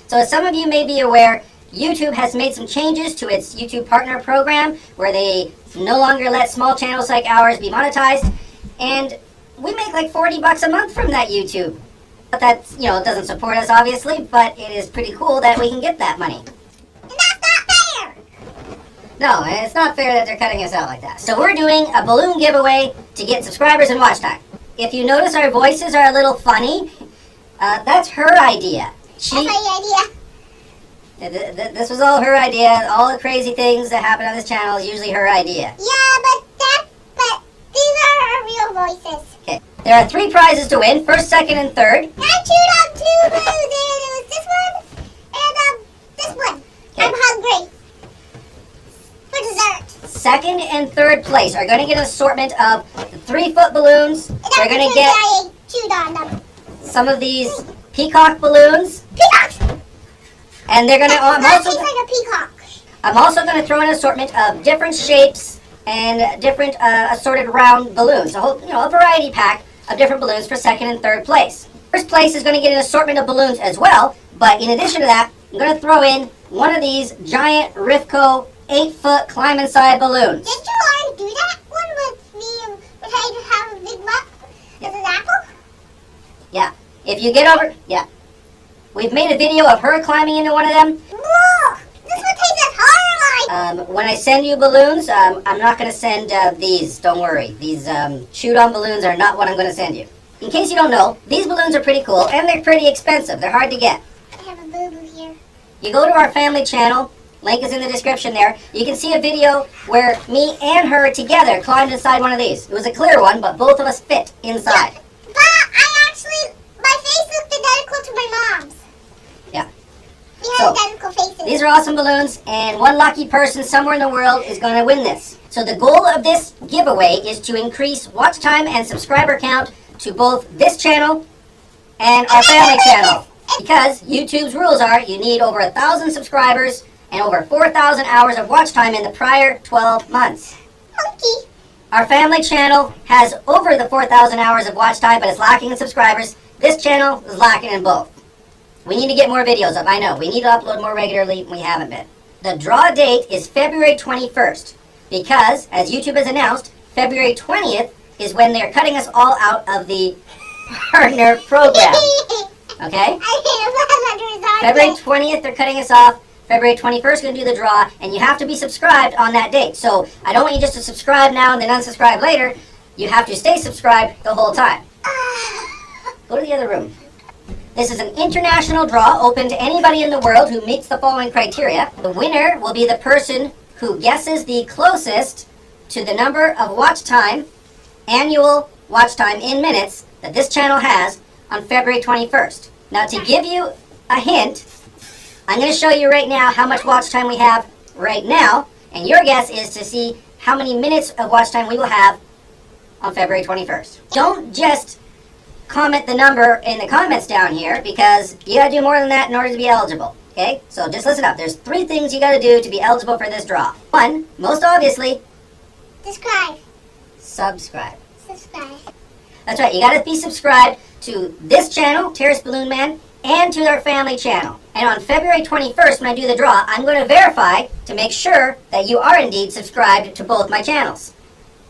So as some of you may be aware, YouTube has made some changes to its YouTube Partner Program where they no longer let small channels like ours be monetized, and we make like 40 bucks a month from that YouTube. But that, doesn't support us obviously, but it is pretty cool that we can get that money. And that's not fair! No, it's not fair that they're cutting us out like that. So we're doing a balloon giveaway to get subscribers and watch time. If you notice our voices are a little funny, that's her idea. That's my idea. This was all her idea. All the crazy things that happen on this channel is usually her idea. Yeah, but these are our real voices. Okay. There are 3 prizes to win: first, second, and third. I chewed on 2 blues, and it was this one and this one. Okay. I'm hungry for dessert. Second and third place are going to get an assortment of the 3-foot balloons. They're going to get I chewed on them. some of these peacock balloons. Peacocks! And they're going to... That tastes like a peacock. I'm also going to throw in an assortment of different shapes and different assorted round balloons. A variety pack of different balloons for second and third place. First place is going to get an assortment of balloons as well, but in addition to that, I'm going to throw in one of these giant Rifco 8-foot climb inside balloons. Didn't you already do that one with me with how you have a big mutt as an apple? Yeah. If you get over... Yeah. We've made a video of her climbing into one of them. Whoa! This one tastes as hard. When I send you balloons, I'm not going to send these, don't worry. These chewed-on balloons are not what I'm going to send you. In case you don't know, these balloons are pretty cool, and they're pretty expensive. They're hard to get. I have a boo-boo here. You go to our family channel, link is in the description there. You can see a video where me and her together climbed inside one of these. It was a clear one, but both of us fit inside. Yeah, but my face looked identical to my mom's. Yeah. We had identical faces. These are awesome balloons, and one lucky person somewhere in the world is going to win this. So the goal of this giveaway is to increase watch time and subscriber count to both this channel and our family channel. Because YouTube's rules are you need over 1,000 subscribers and over 4,000 hours of watch time in the prior 12 months. Monkey. Our family channel has over the 4,000 hours of watch time, but it's lacking in subscribers. This channel is lacking in both. We need to get more videos up, I know. We need to upload more regularly. We haven't been. The draw date is February 21st because, as YouTube has announced, February 20th is when they're cutting us all out of the partner program. Okay? February 20th, they're cutting us off. February 21st, going to do the draw, and you have to be subscribed on that date. So I don't want you just to subscribe now and then unsubscribe later. You have to stay subscribed the whole time. Go to the other room. This is an international draw open to anybody in the world who meets the following criteria. The winner will be the person who guesses the closest to the number of watch time, annual watch time in minutes, that this channel has on February 21st. Now, to give you a hint, I'm going to show you right now how much watch time we have right now, and your guess is to see how many minutes of watch time we will have on February 21st. Don't just comment the number in the comments down here, because you got to do more than that in order to be eligible. Okay? So just listen up. There's 3 things you got to do to be eligible for this draw. 1, most obviously, subscribe. Subscribe. Subscribe. That's right. You got to be subscribed to this channel, Terrace Balloon Man, and to our family channel. And on February 21st, when I do the draw, I'm going to verify to make sure that you are indeed subscribed to both my channels.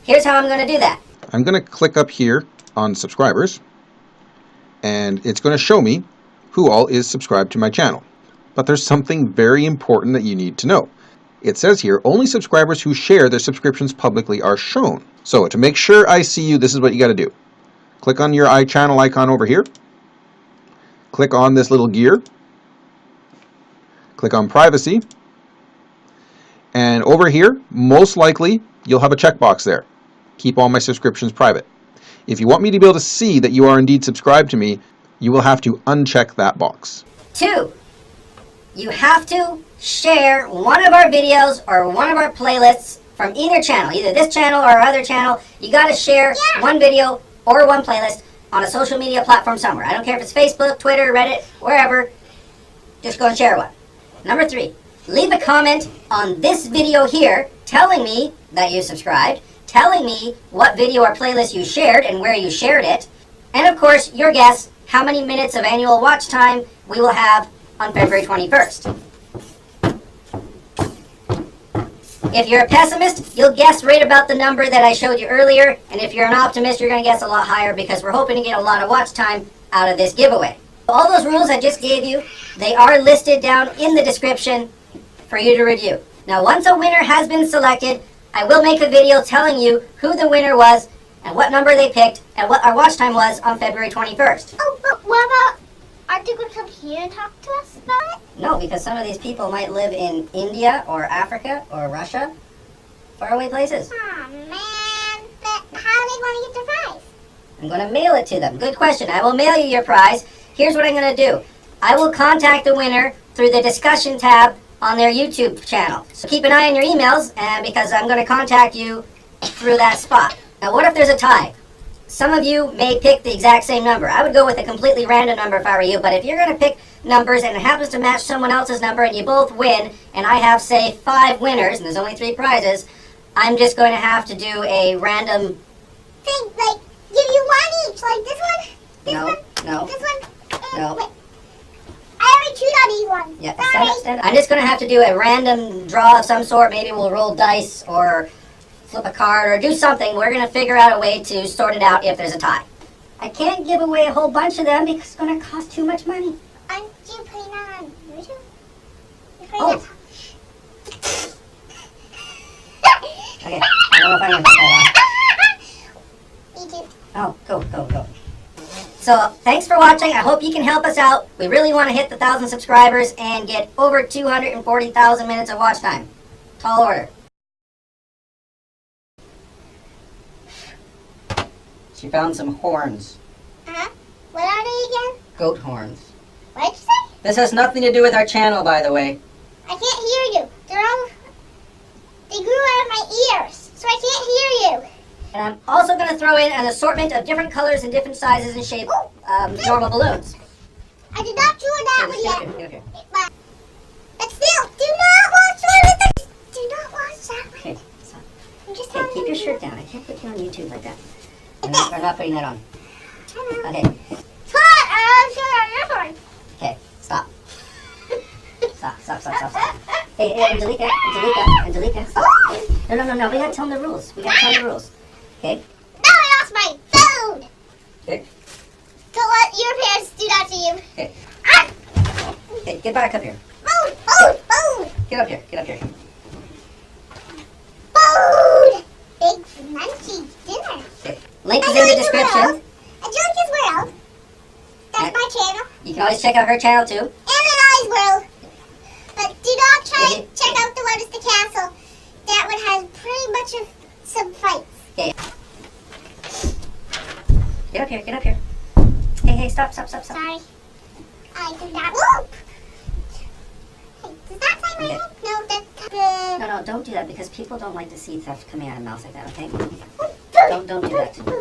Here's how I'm going to do that. I'm going to click up here on subscribers, and it's going to show me who all is subscribed to my channel. But there's something very important that you need to know. It says here, only subscribers who share their subscriptions publicly are shown. So to make sure I see you, this is what you got to do. Click on your iChannel icon over here. Click on this little gear. Click on privacy. And over here, most likely, you'll have a checkbox there. Keep all my subscriptions private. If you want me to be able to see that you are indeed subscribed to me, you will have to uncheck that box. 2, you have to share one of our videos or one of our playlists from either channel, either this channel or our other channel. You got to share one video or one playlist on a social media platform somewhere. I don't care if it's Facebook, Twitter, Reddit, wherever. Just go and share one. Number 3, leave a comment on this video here telling me that you subscribed, telling me what video or playlist you shared and where you shared it, and of course, your guess how many minutes of annual watch time we will have on February 21st. If you're a pessimist, you'll guess right about the number that I showed you earlier, and if you're an optimist, you're going to guess a lot higher because we're hoping to get a lot of watch time out of this giveaway. All those rules I just gave you, they are listed down in the description for you to review. Now, once a winner has been selected, I will make a video telling you who the winner was and what number they picked and what our watch time was on February 21st. Oh, but what about, aren't you going to come here and talk to us about it? No, because some of these people might live in India or Africa or Russia, faraway places. Aw, man, but how are they going to get their prize? I'm going to mail it to them. Good question. I will mail you your prize. Here's what I'm going to do. I will contact the winner through the discussion tab on their YouTube channel. So keep an eye on your emails, and because I'm going to contact you through that spot. Now, what if there's a tie? Some of you may pick the exact same number. I would go with a completely random number if I were you, but if you're going to pick numbers and it happens to match someone else's number and you both win, and I have, say, 5 winners, and there's only 3 prizes, I'm just going to have to do a random... Thing, like, give you one each, like this one, this No, one, no, this one, and no. wait. I already chewed on each one. Yeah, Sorry. stand up. I'm just going to have to do a random draw of some sort. Maybe we'll roll dice or flip a card or do something. We're going to figure out a way to sort it out if there's a tie. I can't give away a whole bunch of them because it's going to cost too much money. Aren't you putting that on YouTube? You're putting Oh. that Okay, I don't know if I'm going to put that on. YouTube. on. Oh, go. So, thanks for watching. I hope you can help us out. We really want to hit the 1,000 subscribers and get over 240,000 minutes of watch time. Tall order. She found some horns. Uh-huh. What are they again? Goat horns. What did you say? This has nothing to do with our channel, by the way. I can't hear you. They grew out of my ears, so I can't hear you. And I'm also going to throw in an assortment of different colors and different sizes and shapes, normal balloons. I did not chew on that one Get yet. up here. But still, do not watch that. Do not watch that one. Okay, stop. I'm just Okay, telling keep you. your shirt down. I can't put you on YouTube like that. We're not putting that on. Okay, okay, stop. Stop. Hey, Angelica, stop. No, we gotta tell them the rules. Okay? Now I lost my phone. Okay. Don't let your parents do that to you. Okay. Ah! Okay, get back up here. Food. Get up here. Food. Big munchy dinner. Okay. Link is in the description. Angelica's World. That's my channel. You can always check out her channel too. And Anna's World. But do not check out the one with the castle. That one has pretty much of some fights. Okay. Get up here. Hey, stop. Sorry. I did not. Whoop! Hey, does that say my Okay. name? No, that's No, don't do that because people don't like to see stuff coming out of mouths like that, okay? Food. Don't do that to me.